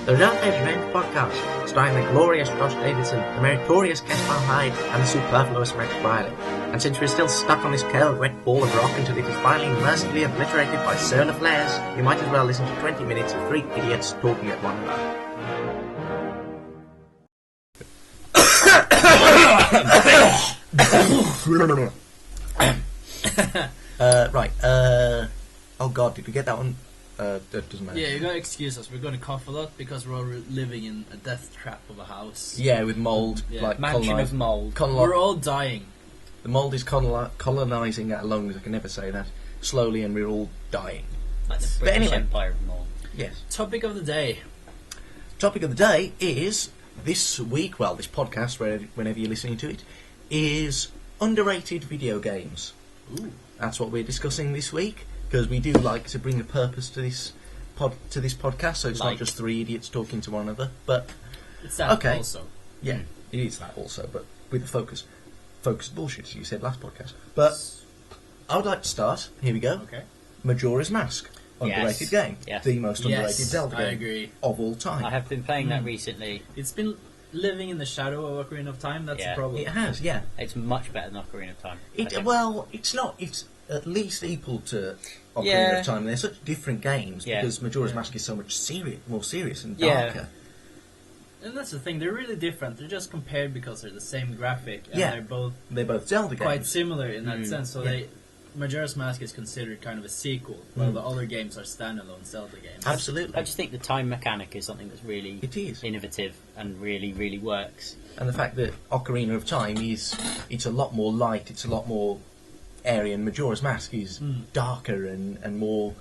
The Rodolphe Revenge Podcast, starring the glorious Josh Davidson, the meritorious Caspar Hyde, and the superfluous Max Riley. And since we're still stuck on this curled wet ball of rock until it is finally mercifully obliterated by solar flares, you might as well listen to 20 minutes of three idiots talking at one another. Oh god, did we get that one? That doesn't matter. Yeah, you gotta excuse us. We're gonna cough a lot because we're all living in a death trap of a house. Yeah, with mould. Yeah. Like Mansion of mould. We're all dying. The mould is colonising our lungs, I can never say that, slowly, and we're all dying. Like the But British anyway. Empire of mould. Yes. Topic of the day. Topic of the day is, this week, well, this podcast, whenever you're listening to it, is underrated video games. Ooh. That's what we're discussing this week, because we do like to bring a purpose to this podcast, so it's not Like. just three idiots talking to one another, but It's that Okay. also. yeah, it is that also, but with the focused bullshit, as you said last podcast. But I would like to start, here we go, Okay. Majora's Mask. Underrated Yes. game. Yes. The most underrated Zelda I game agree. of all time. I have been playing that recently. It's been living in the shadow of Ocarina of Time. That's Yeah. the problem. It has, yeah. It's much better than Ocarina of Time. I think. Well, it's not. It's at least equal to Ocarina Yeah. of Time. They're such different games Yeah. because Majora's Yeah. Mask is so much more serious and Yeah. darker. And that's the thing. They're really different. They're just compared because they're the same graphic, and Yeah. they're both They're both Zelda games. quite similar in that Mm. sense. So Yeah. Majora's Mask is considered kind of a sequel, while the other games are standalone Zelda games. Absolutely, I just think the time mechanic is something that's really it is. innovative and really, really works. And the fact that Ocarina of Time it's a lot more light. It's a lot more airy, and Majora's Mask is darker and more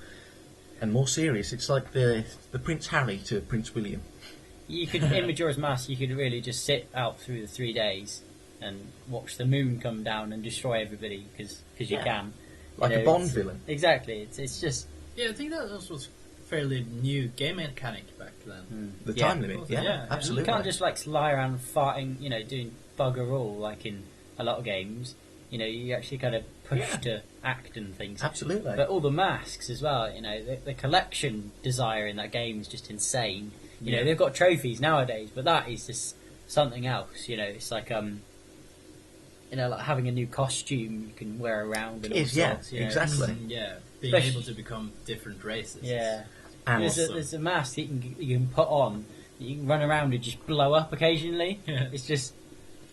serious. It's like the Prince Harry to Prince William. You could, in Majora's Mask, you could really just sit out through the 3 days and watch the moon come down and destroy everybody because you Yeah. can. Like You a know, Bond it's- villain. Exactly. It's just Yeah, I think that also was fairly new game mechanic back then. The yeah. time limit. Yeah, Yeah, yeah. absolutely. You can't just like lie around farting, doing bugger all like in a lot of games. You actually kind of push to act and things. Absolutely. But all the masks as well, the collection desire in that game is just insane. Yeah. They've got trophies nowadays, but that is just something else. It's like like having a new costume you can wear around. And It all is, yeah, sorts, exactly. Yeah, being Especially- able to become different races. Yeah. And There's a mask that you can put on. You can run around and just blow up occasionally. Yeah. It's just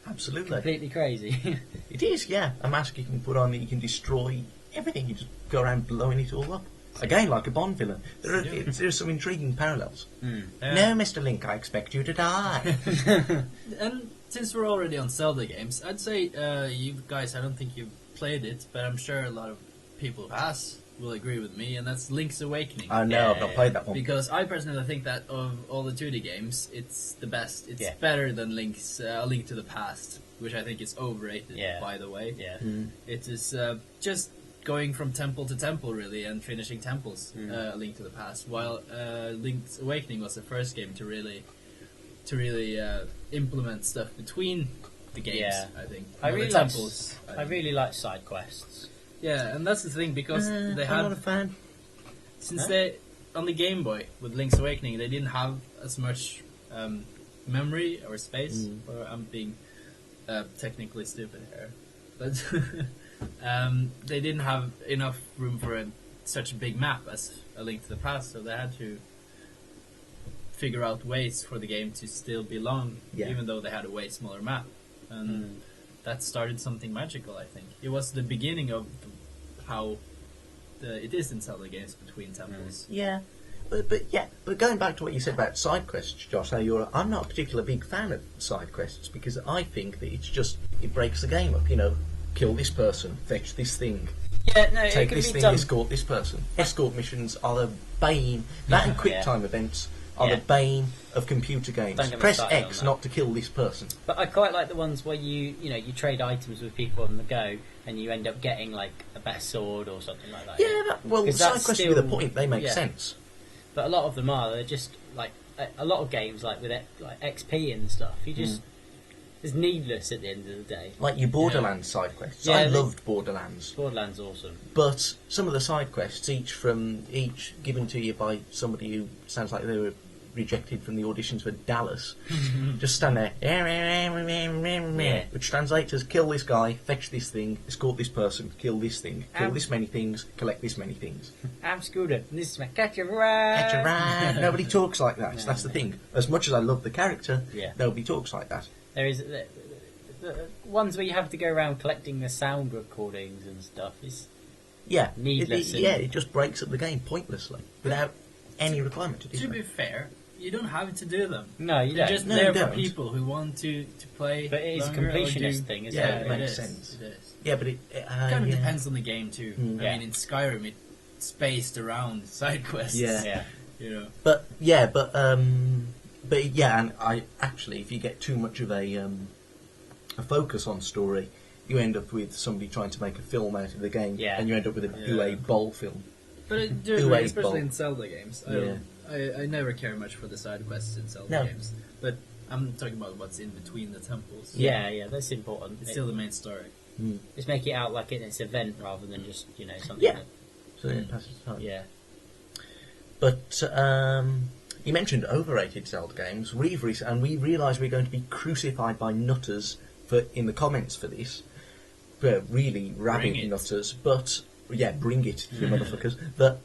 absolutely. completely crazy. It is, yeah. A mask you can put on that you can destroy everything. You just go around blowing it all up. Again, like a Bond villain. There are some intriguing parallels. Yeah. No, Mr. Link, I expect you to die. And since we're already on Zelda games, I'd say you guys, I don't think you've played it, but I'm sure a lot of people who has will agree with me, and that's Link's Awakening. I know, I've not played that one. Because I personally think that of all the 2D games, it's the best. It's Yeah. better than Link's A Link to the Past, which I think is overrated, Yeah. by the way. yeah. It is just going from temple to temple, really, and finishing temples, A Link to the Past, while Link's Awakening was the first game to really implement stuff between the games, Yeah. I think. I Well, really the like temples. I really like side quests. Yeah, and that's the thing, because they I'm not a had... fan. Since Huh? they... On the Game Boy, with Link's Awakening, they didn't have as much memory or space, or I'm being technically stupid here, but they didn't have enough room for such a big map as A Link to the Past, so they had to figure out ways for the game to still be long, Yeah. even though they had a way smaller map. And that started something magical, I think. It was the beginning of how it is in Zelda games between temples. Yeah. But going back to what you said about side quests, Josh, I'm not a particularly big fan of side quests because I think that it breaks the game up. Kill this person, fetch this thing, Yeah, no, take it can this be thing, done. escort this person. Escort missions are the bane. That and quick time events are the bane of computer games. Don't get me Press started on X that. not to kill this person. But I quite like the ones where you trade items with people on the go, and you end up getting like a better sword or something like that. Yeah, the 'Cause side that's quests with a still- point, they make yeah. sense. But a lot of them they're just like a lot of games like with like XP and stuff. You just it's needless at the end of the day. Like your Borderlands side quests. Yeah, I they- loved Borderlands. Borderlands awesome. But some of the side quests, each given to you by somebody who sounds like they were rejected from the auditions for Dallas, just stand there, which translates as kill this guy, fetch this thing, escort this person, kill this thing, kill this many things, collect this many things. I'm Scooter, and this is my catch a ride. Catch a ride. Nobody talks like that. So that's the thing. As much as I love the character, nobody talks like that. There is the ones where you have to go around collecting the sound recordings and stuff. Is needless. It just breaks up the game pointlessly without any requirement to do To be fair, you don't have to do them. No, you They're don't. just No, there you for don't. people who want to play. But it is a longer or completionist do- thing, isn't Yeah, it? it makes is. sense. It is. Yeah, but it Kind of depends on the game too. Mm. I mean, in Skyrim, it spaced around side quests. Yeah. You know. But and I actually, if you get too much of a focus on story, you end up with somebody trying to make a film out of the game, and you end up with a UA bowl film. But especially in Zelda games, I never care much for the side quests in Zelda games. But I'm talking about what's in between the temples. Yeah, that's important. It's still the main story. Mm. Just make it out like it's an event rather than just something. Yeah. So it passes time. Yeah. But you mentioned overrated Zelda games. We realise we're going to be crucified by nutters in the comments for this. We're really rabid nutters, but bring it, you motherfuckers. But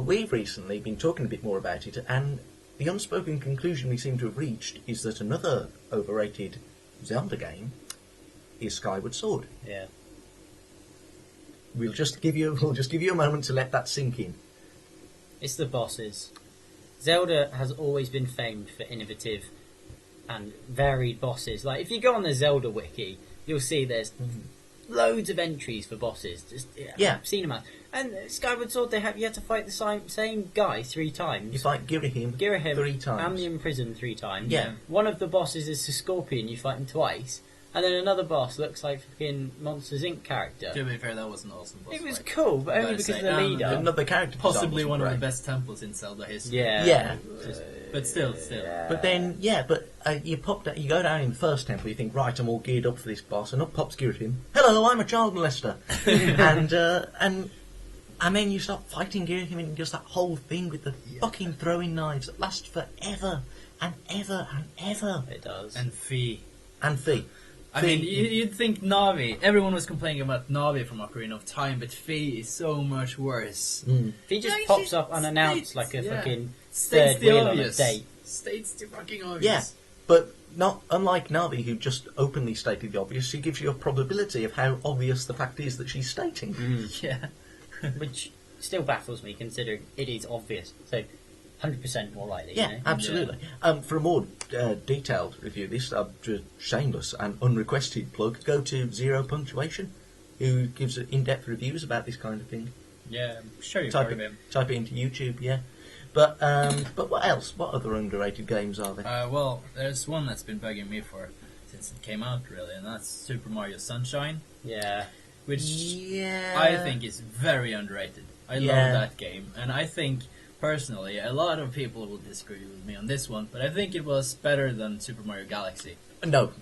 we've recently been talking a bit more about it, and the unspoken conclusion we seem to have reached is that another overrated Zelda game is Skyward Sword. Yeah. We'll just give you a moment to let that sink in. It's the bosses. Zelda has always been famed for innovative and varied bosses. Like, if you go on the Zelda wiki, you'll see there's loads of entries for bosses. I've seen them out. And Skyward Sword, you had to fight the same guy 3 times. You fight Girahim 3 times. And the Imprisoned 3 times. Yeah. One of the bosses is a Scorpion, you fight him twice. And then another boss looks like fucking Monsters Inc. character. To be fair, that was an awesome boss It was fight. cool, but only because of the leader. Another character Possibly design one of wasn't the great. best temples in Zelda history. Yeah. But still. But then, you go down in the first temple, you think, right, I'm all geared up for this boss, and up pops Girahim. Hello, I'm a child molester. and then you start fighting Girahim, and just that whole thing with the fucking throwing knives that lasts forever and ever and ever. It does. And Fi. I Fi. mean, you'd think Navi. Everyone was complaining about Navi from Ocarina of Time, but Fi is so much worse. He just pops up unannounced like a fucking States third the wheel on a obvious. date. States the fucking obvious. Yeah, but not unlike Navi, who just openly stated the obvious, she gives you a probability of how obvious the fact is that she's stating. Yeah. Which still baffles me, considering it is obvious. So, 100% more likely. Yeah, absolutely. For a more detailed review of this, just shameless and unrequested plug, go to Zero Punctuation, who gives in-depth reviews about this kind of thing. Yeah, I'm sure you've Type heard of him. it into YouTube, yeah. But what else? What other underrated games are there? Well, there's one that's been bugging me since it came out, really, and that's Super Mario Sunshine. Yeah. Which I think is very underrated. I love that game, and I think, personally, a lot of people will disagree with me on this one, but I think it was better than Super Mario Galaxy. No.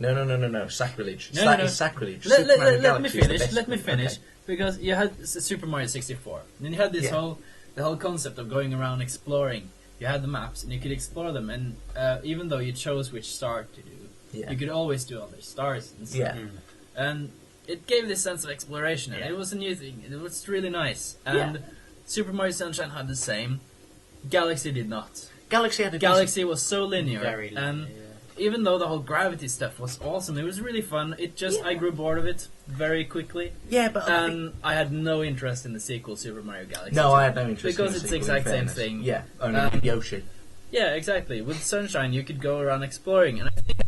Sacrilege. No. That is sacrilege. Let me finish. Okay. Because you had Super Mario 64, and then you had the whole concept of going around exploring. You had the maps, and you could explore them, and even though you chose which star to do, you could always do other stars and stuff. Yeah. And it gave this sense of exploration, and it was a new thing. It was really nice. And Super Mario Sunshine had the same. Galaxy did not. Galaxy was so linear, Very linear, and even though the whole gravity stuff was awesome, it was really fun. It just I grew bored of it very quickly. Yeah, but I had no interest in the sequel, Super Mario Galaxy. No, I had no interest because in it's the the sequel, exact in same fairness. thing. Yeah, only with Yoshi. Yeah, exactly. With Sunshine, you could go around exploring, and I think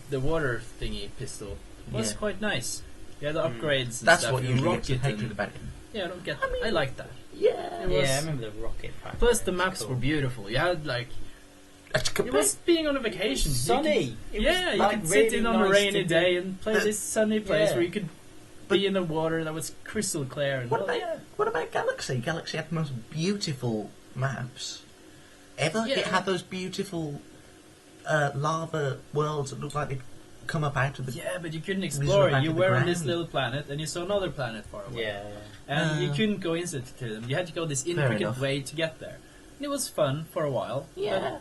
the water thingy pistol was quite nice. You had the upgrades. And That's stuff. what You usually rocket gets hatred and- about it. Yeah, I don't get. I like that. Yeah. It was, I remember the rocket pack. Plus, the maps were beautiful. You had it was being on a vacation. Sunny. You could sit really in on a nice rainy to day and play this sunny place where you could be in the water that was crystal clear. And What about Galaxy? Galaxy had the most beautiful maps ever. Yeah. It had those beautiful lava worlds that looked like they'd come up out of the... Yeah, but you couldn't Resort explore back it. You to the were on this ground. little planet, and you saw another planet far away. Yeah. And you couldn't go instantly to them. You had to go this intricate enough. way to get there. It was fun for a while. Yeah.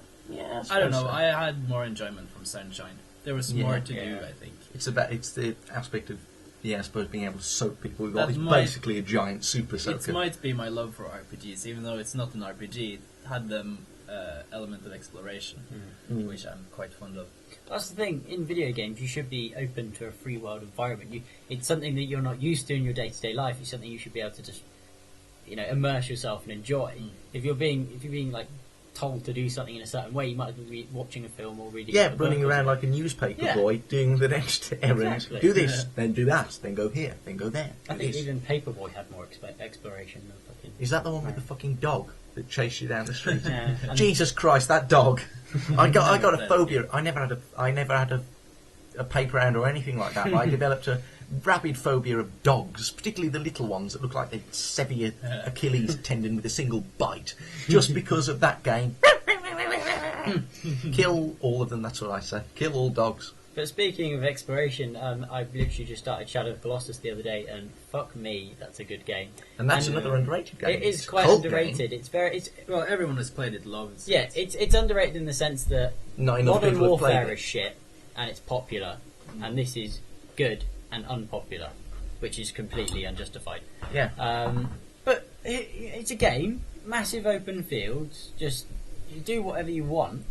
I don't know. I had more enjoyment from Sunshine. There was more to do, I think. It's the aspect of, I suppose, being able to soak people. We've That got it's might- basically a giant super soaker. It might be my love for RPGs, even though it's not an RPG. It had the element of exploration, which I'm quite fond of. That's the thing. In video games, you should be open to a free world environment. It's something that you're not used to in your day-to-day life. It's something you should be able to just, immerse yourself and enjoy. If you're being like told to do something in a certain way, you might as well be watching a film or reading. a book running or around something. like a newspaper Yeah. boy, doing the next errand. Exactly. Do this, then do that, then go here, then go there. I do think this. even Paperboy had more exploration than fucking. Is that the one with the fucking dog that chased you down the street? Yeah, and- Jesus Christ, that dog! I got a That- phobia. I never had a paper round or anything like that. But I developed a rabid phobia of dogs, particularly the little ones that look like they'd sever your Achilles tendon with a single bite, just because of that game. Kill all of them. That's what I say. Kill all dogs. But speaking of exploration, I've literally just started Shadow of the Colossus the other day, and fuck me, that's a good game. And that's another underrated game. It is It's a quite cult underrated. game. Well, everyone who's played it loves Yeah, it. it's underrated in the sense that Not enough Modern people have played Warfare it. is shit, and it's popular, and this is good and unpopular, which is completely unjustified. Yeah. But it's a game, massive open fields, just you do whatever you want,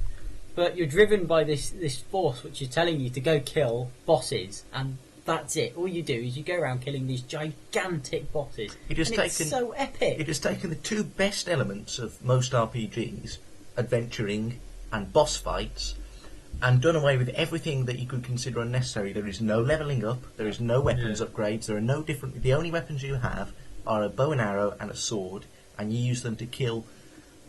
but you're driven by this force which is telling you to go kill bosses, and that's it. All you do is you go around killing these gigantic bosses. It has and taken it's so epic. It has taken the two best elements of most RPGs, adventuring and boss fights, and done away with everything that you could consider unnecessary. There is no levelling up, there is no weapons upgrades, there are no different... The only weapons you have are a bow and arrow and a sword, and you use them to kill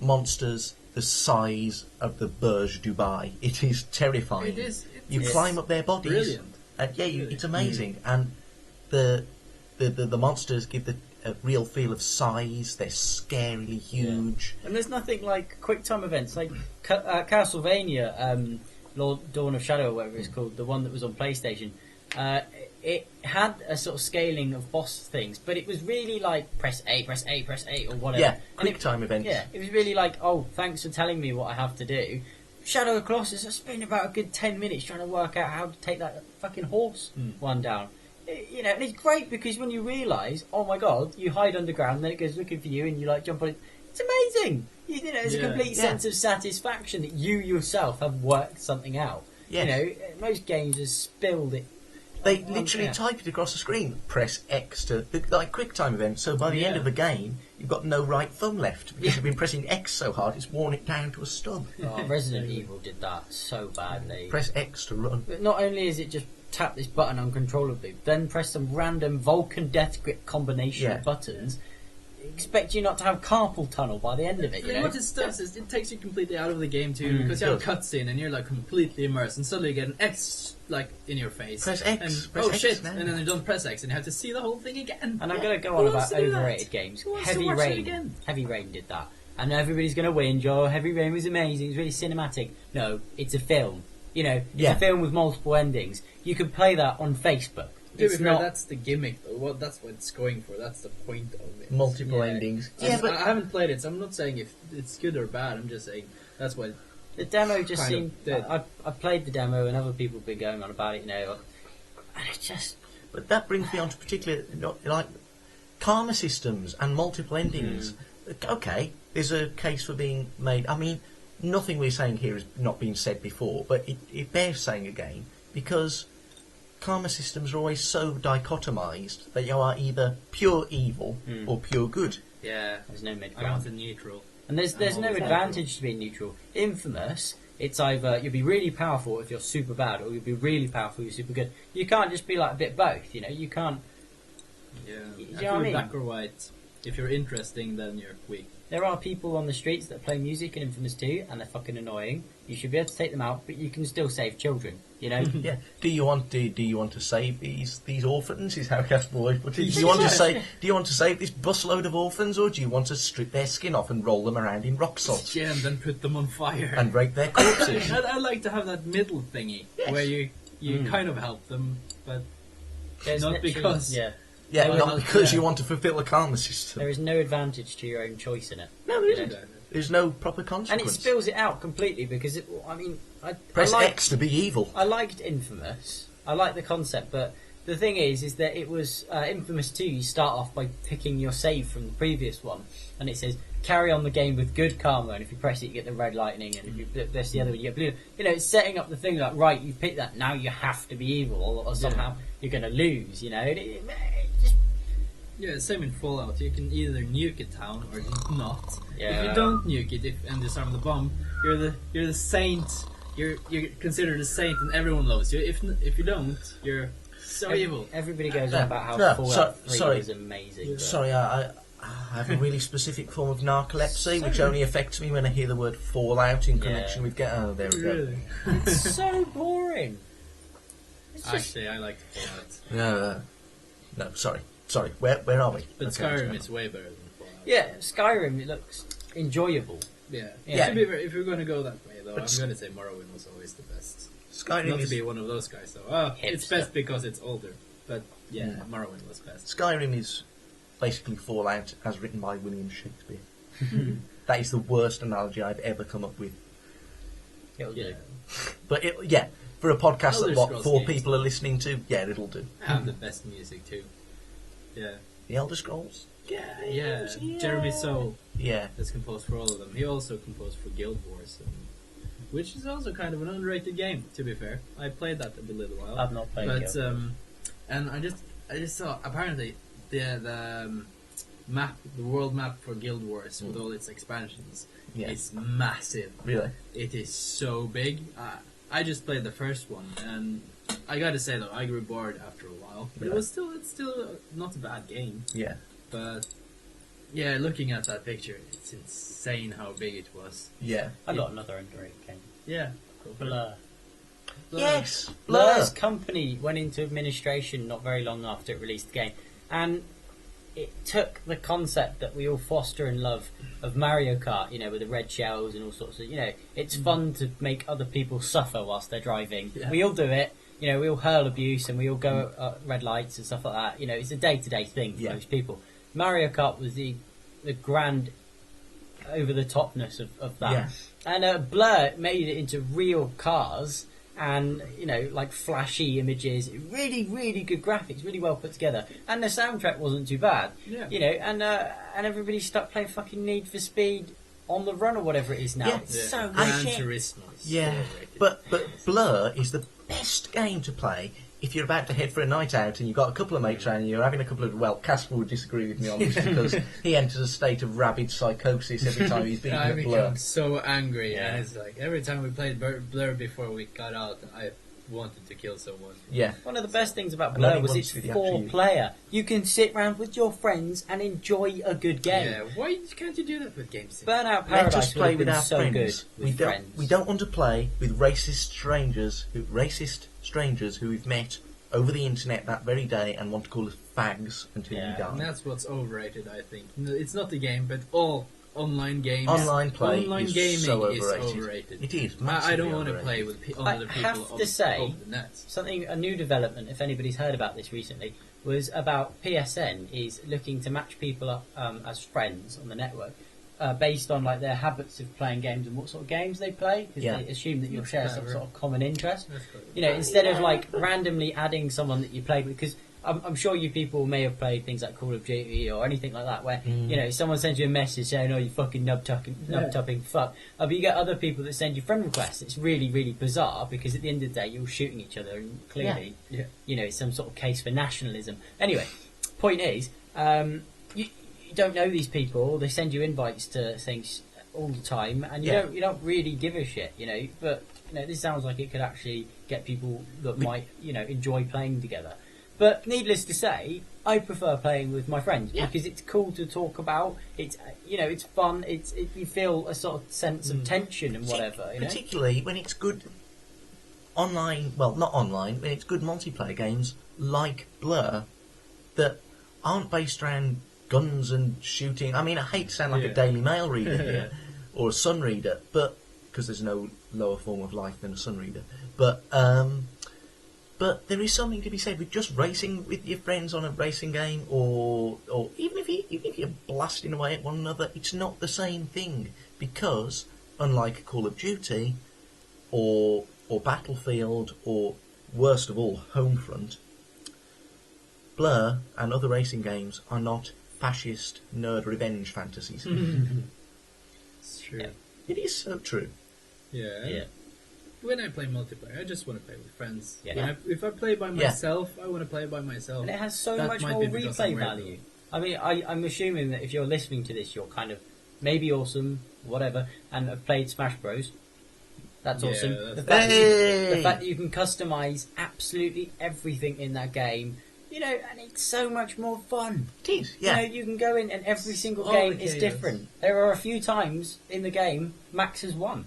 monsters the size of the Burj Dubai. It is terrifying. It is. You climb up their bodies. Brilliant. And Really. it's amazing. And the monsters give a real feel of size. They're scarily huge. And there's nothing like quick time events like Castlevania, Lord Dawn of Shadow, or whatever it's called, the one that was on PlayStation. It had a sort of scaling of boss things, but it was really like press A, or whatever. Yeah, And quick time events. Yeah, it was really like, oh, thanks for telling me what I have to do. Shadow of the Colossus, I spent about a good 10 minutes trying to work out how to take that fucking horse one down. And it's great because when you realise, oh my god, you hide underground, and then it goes looking for you, and you like jump on it. It's amazing. It's a complete sense of satisfaction that you yourself have worked something out. Yes. Most games have spilled it. They literally type it across the screen. Press X to like quick time events. So by the end of the game, you've got no right thumb left because you've been pressing X so hard it's worn it down to a stub. Oh, Resident Evil did that so badly. Press X to run. But not only is it just tap this button uncontrollably, then press some random Vulcan death grip combination of buttons. Expect you not to have carpal tunnel by the end of it. What it does is it takes you completely out of the game too, because you have a cutscene and you're like completely immersed, and suddenly you get an X like in your face. Press X. And, Press X shit! now. And then you don't press X, and you have to see the whole thing again. And I'm going to go Who on wants about to do that? overrated games. Who wants to Heavy watch it Rain. again? Heavy Rain did that. And everybody's going to whinge, oh, Heavy Rain was amazing, it was really cinematic. No, it's a film. It's a film with multiple endings. You could play that on Facebook. To be It's fair, not... that's the gimmick though. Well, that's what it's going for. That's the point of it. Multiple endings. I haven't played it, so I'm not saying if it's good or bad. I'm just saying that's what. The demo just kind of seemed... dead. I played the demo and other people have been going on about it, and it just... But that brings me on to particular, like, karma systems and multiple endings. Okay, there's a case for being made. I mean, nothing we're saying here has not been said before, but it bears saying again, because karma systems are always so dichotomized that you are either pure evil or pure good. Yeah, There's no I mid-ground. want the neutral. And there's no advantage to being neutral. Infamous, it's either you'll be really powerful if you're super bad, or you'll be really powerful if you're super good. You can't just be like a bit both, You can't... Yeah, You you know what I mean? black or white. If you're interesting, then you're weak. There are people on the streets that play music in Infamous 2, and they're fucking annoying. You should be able to take them out, but you can still save children, Yeah. Do you want to save these orphans? Is how Casper put it. Do you want to save this busload of orphans, or do you want to strip their skin off and roll them around in rock salt Yeah, and then put them on fire. and rape their corpses? I like to have that middle thingy where you kind of help them, but There's not literally- because. Yeah. Yeah, No, not no, because yeah. you want to fulfil the karma system. There is no advantage to your own choice in it. No, there You isn't. know? There's no proper And consequence. it spills it out completely because, I Press liked, X to be evil. I liked Infamous. I liked the concept, but the thing is that it was Infamous 2. You start off by picking your save from the previous one, and it says carry on the game with good karma. And if you press it, you get the red lightning, and if you press the other one, you get blue. You know, it's setting up the thing like right, you pick that now, you have to be evil, or somehow you're going to lose. You know, it just Yeah, same in Fallout. You can either nuke a town or not. Yeah. If you don't nuke it and disarm the bomb, you're the saint. You're considered a saint, and everyone loves you. If you don't, you're so evil. Everybody goes on about how No, Fallout 3 sorry. is amazing. but- Sorry, I have a really specific form of narcolepsy, which only affects me when I hear the word Fallout in connection with Oh, there we go. Really? It's so boring. It's just, Actually, I like Fallout. No, sorry. Where are we? But Okay, Skyrim let's is way better than Fallout. yeah, Skyrim. It looks enjoyable. Yeah. Yeah. To be fair, if we're going to go that way, though, But I'm going to say Morrowind was always the best. Skyrim Not to is be one of those guys, though. Oh, it's Hipster. best because it's older. But yeah, Morrowind was best. Skyrim is basically Fallout as written by William Shakespeare. That is the worst analogy I've ever come up with. It'll Yeah. do. But for a podcast Elder that Scrolls 4 games. people are listening to, yeah, it'll do. And the best music, too. Yeah. The Elder Scrolls? Yeah. Jeremy Soule Yeah. has composed for all of them. He also composed for Guild Wars, which is also kind of an underrated game, to be fair. I played that a little while. I've not played But Guild Wars. and I just saw apparently the map, the world map for Guild Wars with all its expansions Yeah. is massive. Really? It is so big. I just played the first one, and I gotta say though, I grew bored after a while. But Yeah. it's still not a bad game. Yeah. But yeah, looking at that picture, it's insane how big it was. Yeah. I got another underrated game. Yeah. Blur. Yes! Blur's company went into administration not very long after it released the game, and it took the concept that we all foster and love of Mario Kart, you know, with the red shells and all sorts of, you know, it's fun to make other people suffer whilst they're driving. Yeah. We all do it, you know, we all hurl abuse and we all go at red lights and stuff like that. You know, it's a day-to-day thing for Yeah. most people. Mario Kart was the grand over-the-topness of that. Yeah. And Blur made it into real cars and, you know, like flashy images, really, really good graphics, really well put together. And the soundtrack wasn't too bad. Yeah. You know, and everybody stuck playing fucking Need for Speed on the Run or whatever it is now. Yeah. It's so good Gran shit. Turismo. is Yeah. overrated. But Blur is the best game to play if you're about to head for a night out and you've got a couple of mates around and you're having a couple of... Well, Casper would disagree with me on this because he enters a state of rabid psychosis every time he's beaten I at Blur. become so angry, Yeah. and it's like every time we played Blur before we got out, I wanted to kill someone. Yeah. One of the best things about And Blur only was once it's did he actually- 4-player. You can sit round with your friends and enjoy a good game. Yeah, why can't you do that with games? Burnout Let Paradise us would play have with been our so friends. good with friends. We don't want to play with racist strangers who we've met over the internet that very day and want to call us fags until Yeah. we And die. that's what's overrated, I think. No, it's not the game, but all online games. Online play Online is gaming so is overrated. overrated. It is. I massively don't want to overrated. play with I other people have to say- over the net. Something, a new development, if anybody's heard about this recently, was about PSN is looking to match people up as friends on the network based on like their habits of playing games and what sort of games they play, because Yeah. they assume that you'll share some Clever. sort of common interest. That's good. You know, instead of like randomly adding someone that you played with, because I'm sure you people may have played things like Call of Duty or anything like that, where you know someone sends you a message saying, "Oh, you fucking nub-tupping fuck," but you get other people that send you friend requests. It's really, really bizarre because at the end of the day, you're shooting each other, and clearly, Yeah. you know, it's some sort of case for nationalism. Anyway, point is, you don't know these people. They send you invites to things all the time, and Yeah. you don't really give a shit, you know. But you know, this sounds like it could actually get people that might, you know, enjoy playing together. But needless to say, I prefer playing with my friends because it's cool to talk about. It's you know, it's fun. You feel a sort of sense of tension and whatever. You know? Particularly when it's good online, well, not online, when it's good multiplayer games like Blur that aren't based around guns and shooting. I mean, I hate to sound like a Yeah. Daily Mail reader here or a Sun reader, but because there's no lower form of life than a Sun reader. But But there is something to be said with just racing with your friends on a racing game, or even if you're blasting away at one another, it's not the same thing, because unlike Call of Duty or Battlefield, or worst of all, Homefront, Blur and other racing games are not fascist nerd revenge fantasies. It's true. Yeah. It is so true. Yeah. When I play multiplayer, I just want to play with friends. Yeah. If I play by myself, I want to play by myself. And it has so That much might more be because I'm replay weird, value. I mean, I'm assuming that if you're listening to this, you're kind of maybe awesome, whatever, and have played Smash Bros. That's Yeah, awesome. that's- The fact, Hey! the fact that you can customize absolutely everything in that game, you know, and it's so much more fun. It is, yeah. You know, you can go in and every single All game the is chaos. different. There are a few times in the game Max has won.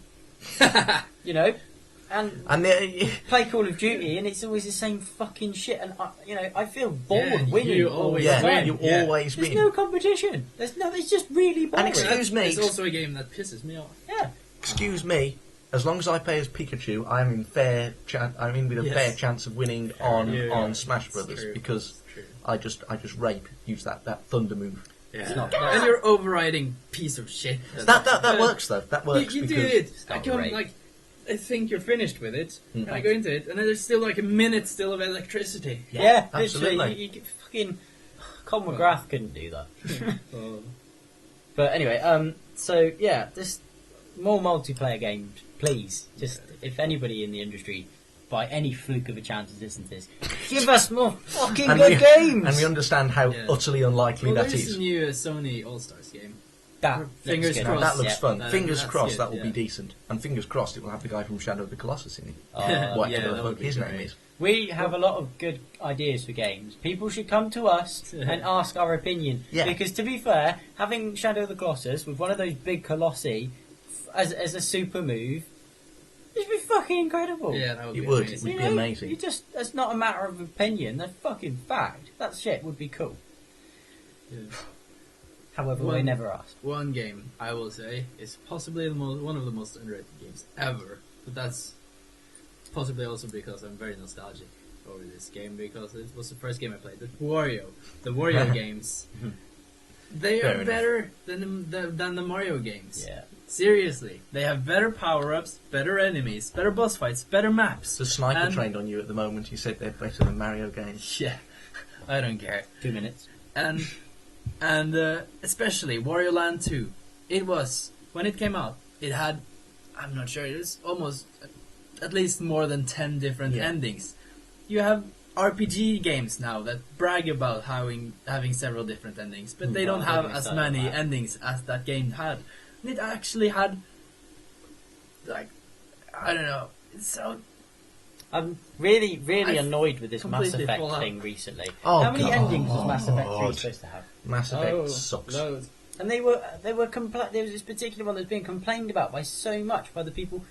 You know, and And play Call of Duty and it's always the same fucking shit. And I feel bored Yeah, winning. you all always the yeah, time. you Yeah. always There's win. no competition. It's just really boring. And excuse me, It's also a game that pisses me off. Yeah. excuse me. As long as I play as Pikachu, I'm in I'm in with a Yes. fair chance of winning on Yeah, Smash it's Brothers, true. because It's true. I just rape, use that thunder move. Yeah. not- And you're overriding piece of shit. That works though. That works You do because it. I not come right. like, I think you're finished with it. Mm. And I go into it, and then there's still like a minute still of electricity. Yeah, absolutely. literally. You fucking Colin McGrath couldn't do that. Oh. But anyway, so yeah, just more multiplayer games, please. Just if anybody in the industry, by any fluke of a chance, is listening to this, give us more fucking and good games. and we understand how Yeah. utterly unlikely Well, that there's is. a new Sony All Stars game. That Fingers looks good. crossed. That looks Yeah. fun. Fingers That's crossed good, that will be yeah. decent, and fingers crossed it will have the guy from Shadow of the Colossus in it. Oh, Whatever yeah, the that fuck would be his name great. is. We have a lot of good ideas for games. People should come to us and ask our opinion. Yeah. Because to be fair, having Shadow of the Colossus with one of those big colossi as a super move, it'd be fucking incredible. Yeah, that would It be would. amazing. It'd be amazing. You just, that's not a matter of opinion, that's fucking fact. That shit would be cool. Yeah. However, we One- never asked. One game, I will say, is possibly one of the most underrated games ever. But that's possibly also because I'm very nostalgic over this game, because it was the first game I played. The Wario games. They Fair are enough. better than the Mario games. Yeah. Seriously, they have better power-ups, better enemies, better boss fights, better maps. The sniper And- trained on you at the moment. You said they're better than Mario games. Yeah, I don't care. 2 minutes. And especially Wario Land 2. It was, when it came out, it had, I'm not sure, it was almost at least more than 10 different Yeah. endings. You have RPG games now that brag about having several different endings, but they don't Well, have don't get as started many on that. endings as that game had. And it actually had, like, I don't know, it's so... I'm really, really I annoyed with this Mass completely Effect fall out. thing recently. Oh, How many God. endings was Mass Effect 3 supposed to have? Mass Effect sucks. loads. And there was this particular one that's being complained about by so much by the people.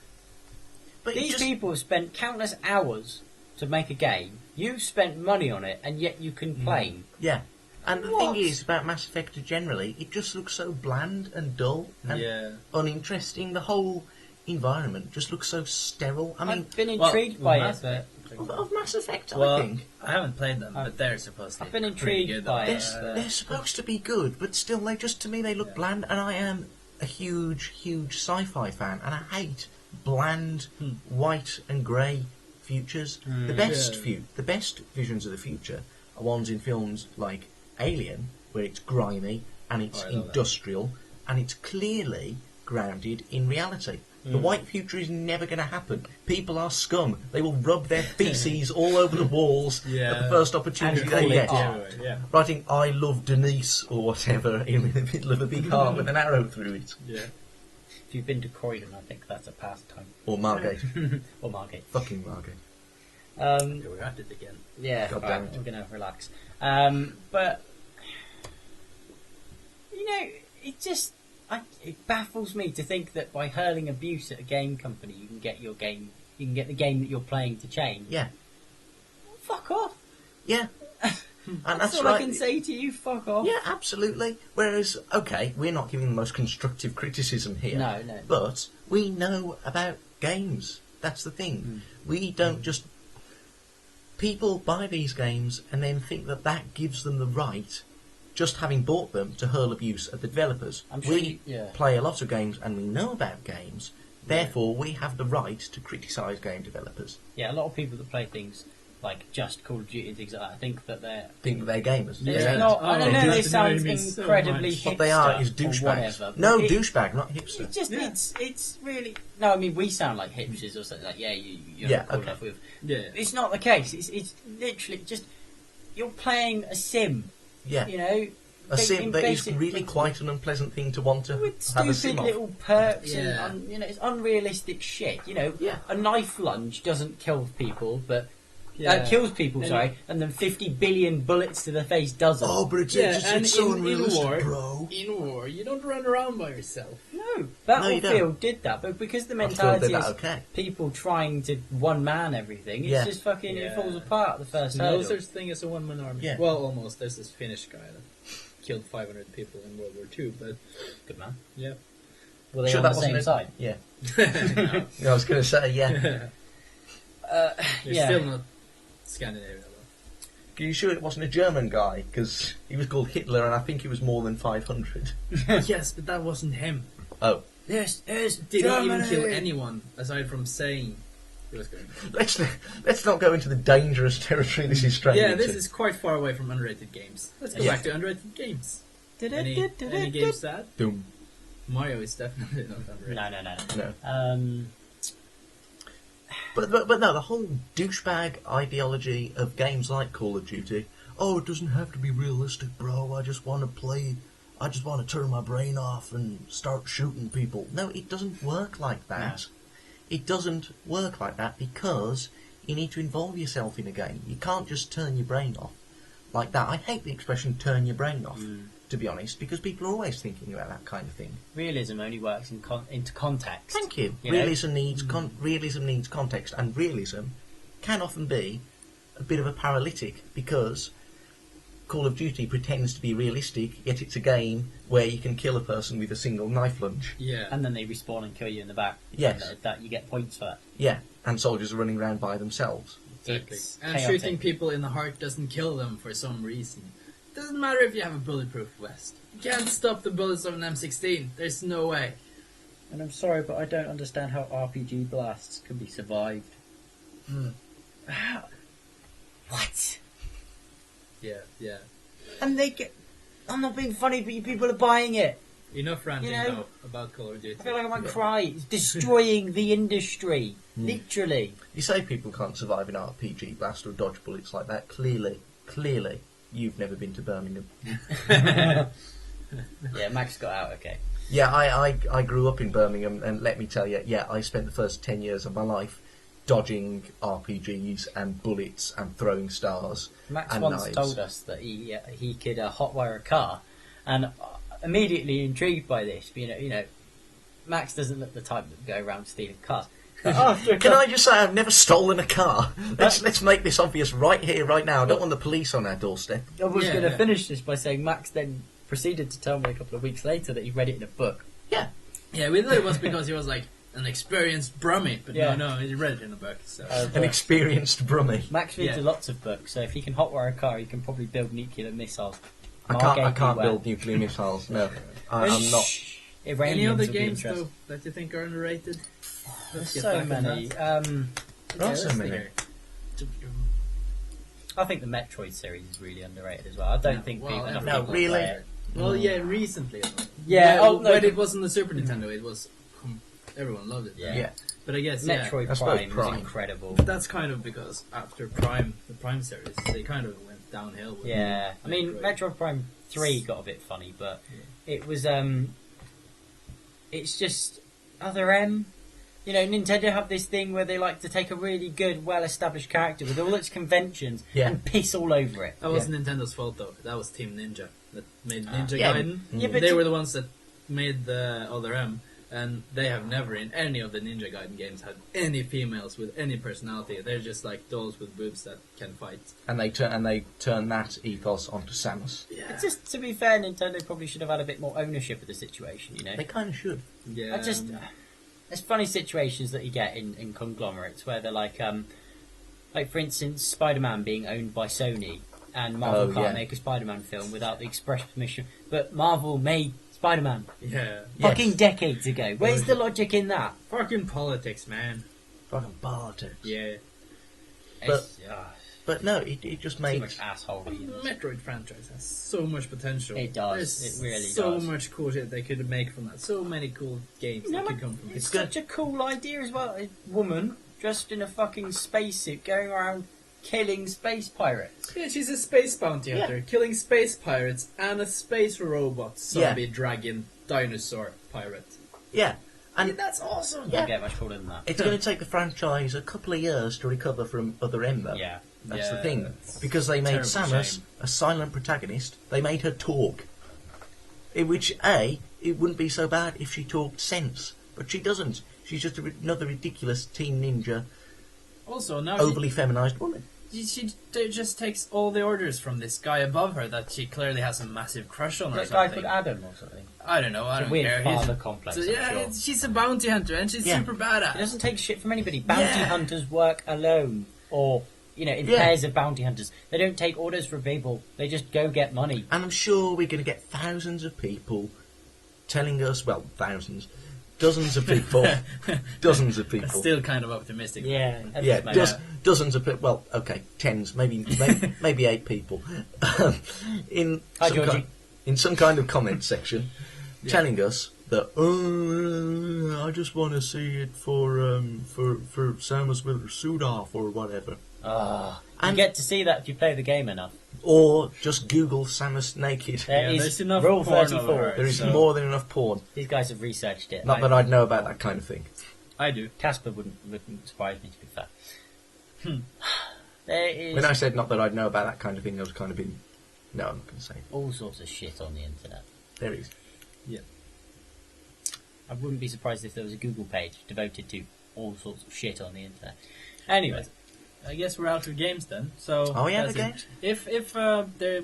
But it These just, people have spent countless hours to make a game. You've spent money on it, and yet you complain. yeah. And the What? thing is about Mass Effect generally, it just looks so bland and dull and Yeah. uninteresting. The whole environment just looks so sterile. I mean, I've been Well, intrigued by Mass it, but Effect- of Mass Effect, Well, I think. I haven't played them, but they're supposed to be I've been pretty intrigued good. by though. it. They're supposed to be good, but still, they just to me they look bland. And I am a huge sci-fi fan, and I hate bland white and grey futures. The best Yeah. the best visions of the future are ones in films like Alien, where it's grimy and it's Oh, I love that. industrial and it's clearly grounded in reality. The white future is never going to happen. People are scum. They will rub their feces all over the walls at the Yeah. first opportunity And they call it get. art. Yeah. Writing "I love Denise" or whatever in the middle of a big heart with an arrow through it. Yeah. if you've been to Croydon, I think that's a pastime. Or Margate. Or Margate. Fucking Margate. Yeah, we're at it again. Yeah, God right, damn it. we're going to relax. But, you know, it baffles me to think that by hurling abuse at a game company, you can get the game that you're playing to change. Yeah. Fuck off. Yeah. And that's all right. I can say to you, fuck off. Yeah, absolutely. Whereas, okay, we're not giving the most constructive criticism here. No, no. But we know about games. That's the thing. We don't just... people buy these games and then think that that gives them the right, just having bought them, to hurl abuse at the developers. I'm sure We play a lot of games and we know about games, therefore we have the right to criticise game developers. Yeah, a lot of people that play things like just Call of Duty and things like that think that they're gamers. It's Yeah. not, I don't know. Oh, This sounds it means so incredibly much. hipster. What they are is or douchebags. whatever, No, but douchebag, not hipster. It's just Yeah. it's really no. I mean, we sound like hipsters or something like you're Yeah, cool okay. enough with. Yeah. It's not the case. It's literally just you're playing a sim. Yeah. You know, A sim in that is basic really principle. quite an unpleasant thing to want to With have a sim stupid of. little perks Yeah. and it's unrealistic shit. You know, Yeah. a knife lunge doesn't kill people, but Yeah. kills people. And- Sorry, and then 50 billion bullets to the face doesn't. Oh, but it's, Yeah, it's, and it's so in unrealistic, war, bro. In war, you don't run around by yourself. No, No, you Battlefield did that, but because the mentality that is okay. people trying to one man everything, it's Yeah. just fucking it Yeah. falls apart the first No hurdle. such thing as a one-man army. Yeah. Well, almost. There's this Finnish guy that killed 500 people in World War II, but Good man. yeah. Were they Sure, on that the same wasn't side? Yeah. No. Yeah, I was going to say, yeah. You're Yeah. still not Scandinavia, though. Are you sure it wasn't a German guy? Because he was called Hitler, and I think he was more than 500. Yes, but that wasn't him. Oh, This is Did not even kill Germany! anyone aside from saying he was going. let's not go into the dangerous territory this is straying Yeah, into. this is quite far away from underrated games. Let's go Yeah. back to underrated games. Any games that? Doom. Mario is definitely not underrated. No. No. But no, the whole douchebag ideology of games like Call of Duty. Oh, it doesn't have to be realistic, bro. I just want to play. I just want to turn my brain off and start shooting people. No, it doesn't work like that. It doesn't work like that because you need to involve yourself in a game. You can't just turn your brain off like that. I hate the expression "turn your brain off," to be honest, because people are always thinking about that kind of thing. Realism only works into context. Thank you. You know? Realism needs context, and realism can often be a bit of a paralytic because Call of Duty pretends to be realistic, yet it's a game where you can kill a person with a single knife lunge. Yeah. And then they respawn and kill you in the back. Yes. And that you get points for that. Yeah, and soldiers are running around by themselves. Exactly. It's And chaotic. shooting people in the heart doesn't kill them for some reason. Doesn't matter if you have a bulletproof vest. You can't stop the bullets of an M16. There's no way. And I'm sorry, but I don't understand how RPG blasts can be survived. What? Yeah. And they get... I'm not being funny, but you people are buying it. Enough ranting You know- though about Call of Duty. I feel like I might cry. It's destroying the industry. Literally. You say people can't survive an RPG blast or dodge bullets like that. Clearly, you've never been to Birmingham. Yeah, Max got out, okay. Yeah, I grew up in Birmingham, and let me tell you, yeah, I spent the first 10 years of my life dodging RPGs and bullets and throwing stars Max and once knives. told us that he could hotwire a car, and immediately intrigued by this, you know, Max doesn't look the type that would go around stealing cars. But after a Can couple- I just say I've never stolen a car? Let's make this obvious right here, right now. I don't want the police on our doorstep. I was Yeah, going to yeah. finish this by saying Max then proceeded to tell me a couple of weeks later that he read it in a book. Yeah. Yeah, we thought it was because he was like an experienced brummie, but Yeah. no, he read it in a book. So Of, An experienced brummie. Max reads Yeah. lots of books, so if he can hotwire a car, he can probably build nuclear missiles. I can't build nuclear missiles. No, I'm not. Iranians any other would be games interested. though that you think are underrated? There's get so back on many. that. There are so let's many. hear. I think the Metroid series is really underrated as well. I don't No, think well, people, enough no, people really? play it. Well, yeah, recently. Yeah, oh, no, when but- it was on the Super Nintendo, it was everyone loved it. Yeah. Yeah. But I guess Metroid I suppose Prime Prime. was incredible. But that's kind of because after the Prime series, they kind of went downhill. With Yeah, I mean, Metroid Prime 3 got a bit funny, but it was, it's just Other M. You know, Nintendo have this thing where they like to take a really good, well-established character with all its conventions Yeah. and piss all over it. That wasn't Nintendo's fault though. That was Team Ninja that made Ninja Yeah. Gaiden. Yeah, but they to- were the ones that made the Other M, and they have never in any of the Ninja Gaiden games had any females with any personality. They're just like dolls with boobs that can fight. And they turn that ethos onto Samus. Yeah, It's just, to be fair, Nintendo probably should have had a bit more ownership of the situation, you know? They kind of should. yeah. I just... There's funny situations that you get in conglomerates where they're like, Like, for instance, Spider-Man being owned by Sony, and Marvel can't yeah. make a Spider-Man film without the express permission. But Marvel made Spider-Man Yeah. fucking decades ago. Where's the logic in that? Fucking politics, man. Fucking politics. Yeah. But no, it just too makes... much asshole. The Metroid franchise has so much potential. It does. There's It really so does. much cool shit they could make from that. So many cool games that could come from it. It's such a cool idea as well. A woman dressed in a fucking spacesuit going around killing space pirates. Yeah, she's a space bounty hunter, killing space pirates and a space robot, zombie, dragon, dinosaur pirate. Yeah. And that's awesome. Don't get much cooler than that. it's going to take the franchise a couple of years to recover from other Ember. Yeah. That's the Yeah, thing. that's Because they made terrible Samus shame. a silent protagonist. They made her talk. In which, it wouldn't be so bad if she talked sense. But she doesn't. She's just another ridiculous teen ninja, Also, now overly feminized woman. she just takes all the orders from this guy above her that she clearly has a massive crush on or That guy something. called Adam or something. I don't know. I It's a don't weird care. father complex, So, I'm yeah, sure. she's a bounty hunter and she's Yeah. super He badass. doesn't take shit from anybody. Bounty Yeah. hunters work alone, or in Yeah. pairs of bounty hunters. They don't take orders from people. They just go get money. And I'm sure we're going to get thousands of people telling us, well, thousands, dozens of people, dozens of people. That's still kind of optimistic. Yeah, that's Yeah, maybe- dozens of people. Well, okay, tens, maybe 8 people in Hi, some Georgie. in some kind of comment section, telling us that I just want to see it for Samus with her suit off or whatever, You And- get to see that if you play the game enough. or just Google Samus naked. There Yeah, is there's enough Rule porn 34. over her. There is So- more than enough porn. These guys have researched it. Not that I'd know about that kind of thing. I do. Casper wouldn't surprise me, to be fair. There is When I said not that I'd know about that kind of thing, I was kind of in. No, I'm not going to say. all sorts of shit on the internet. There is. I wouldn't be surprised if there was a Google page devoted to all sorts of shit on the internet. Anyway, I guess we're out of games then. So Are we out of that's it. games? If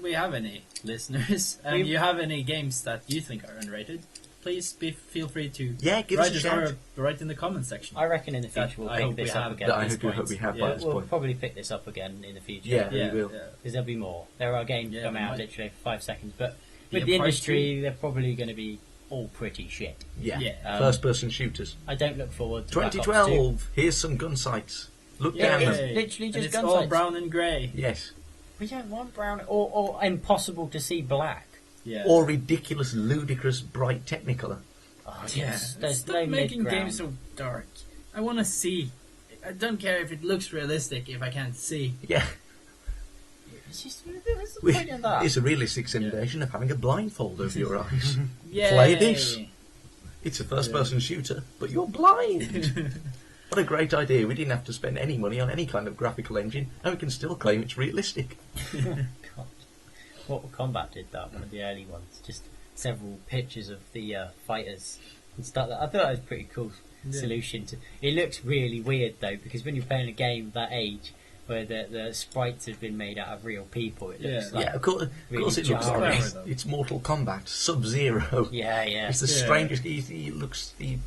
we have any listeners and you have any games that you think are underrated, please feel free to Yeah, give write us a it or shout. write in the comment section. I reckon in the That future we'll I pick hope we this have. up again. That I this hope point. we have Yeah. by this We'll point. probably pick this up again in the future. Yeah, Yeah, we will. yeah. Because there'll be more. There are games Yeah, coming out might- literally for 5 seconds, but Yeah, with the part industry, they're probably going to be all pretty shit. Yeah. Yeah. First-person shooters. I don't look forward to Black Ops 2. 2012. Here's some gun sights. Look Yeah, down it's them. literally And just it's gun all sights. brown and grey. Yes. We don't want brown or impossible to see black. Yeah. Or ridiculous, ludicrous, bright Technicolor. Oh, yeah. there's Stop no making mid-ground. games so dark. I want to see. I don't care if it looks realistic if I can't see. Yeah. It's just, what's the point of that? It's a realistic simulation of having a blindfold over your eyes. Yay. Play this. It's a first-person shooter, but you're blind. What a great idea. We didn't have to spend any money on any kind of graphical engine, and we can still claim it's realistic. God. Mortal Kombat did that, one of the early ones. Just several pictures of the fighters and stuff. I thought that was a pretty cool solution. It looks really weird though, because when you're playing a game that age, where the sprites have been made out of real people, it looks like... Yeah, of course really it looks jarring. like it's Mortal Kombat, Sub-Zero. Yeah. It's the strangest. He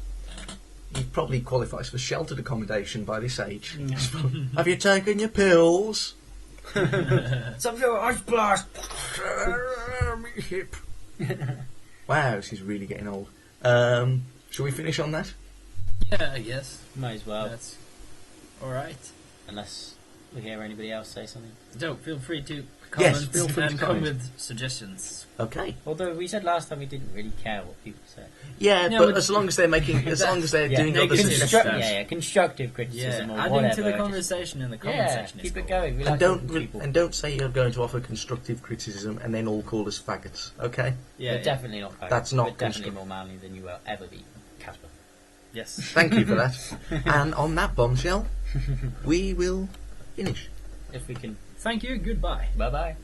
probably qualifies for sheltered accommodation by this age. Have you taken your pills? Sub-Zero Ice Blast! Hip. Wow, she's really getting old. Shall we finish on that? Yeah, I guess. Might as well, That's alright. unless we hear anybody else say something. So feel free to Yes, comment feel free to and come comment. with suggestions. Okay. Although we said last time we didn't really care what people said. Yeah, Yeah, but but- as long as they're making, as long as they're doing other negative suggestions, stuff. Constructive criticism or adding whatever. to the just- conversation in the comment Yeah, section. is keep it cool. going. We like and people. don't say you're going to offer constructive criticism and then all call us faggots. Okay. Yeah, We're yeah. definitely not faggots. That's not We're definitely constructive. more manly than you will ever be, Casper. Yes. Thank you for that. And on that bombshell, we will finish. If we can. Thank you. Goodbye. Bye bye.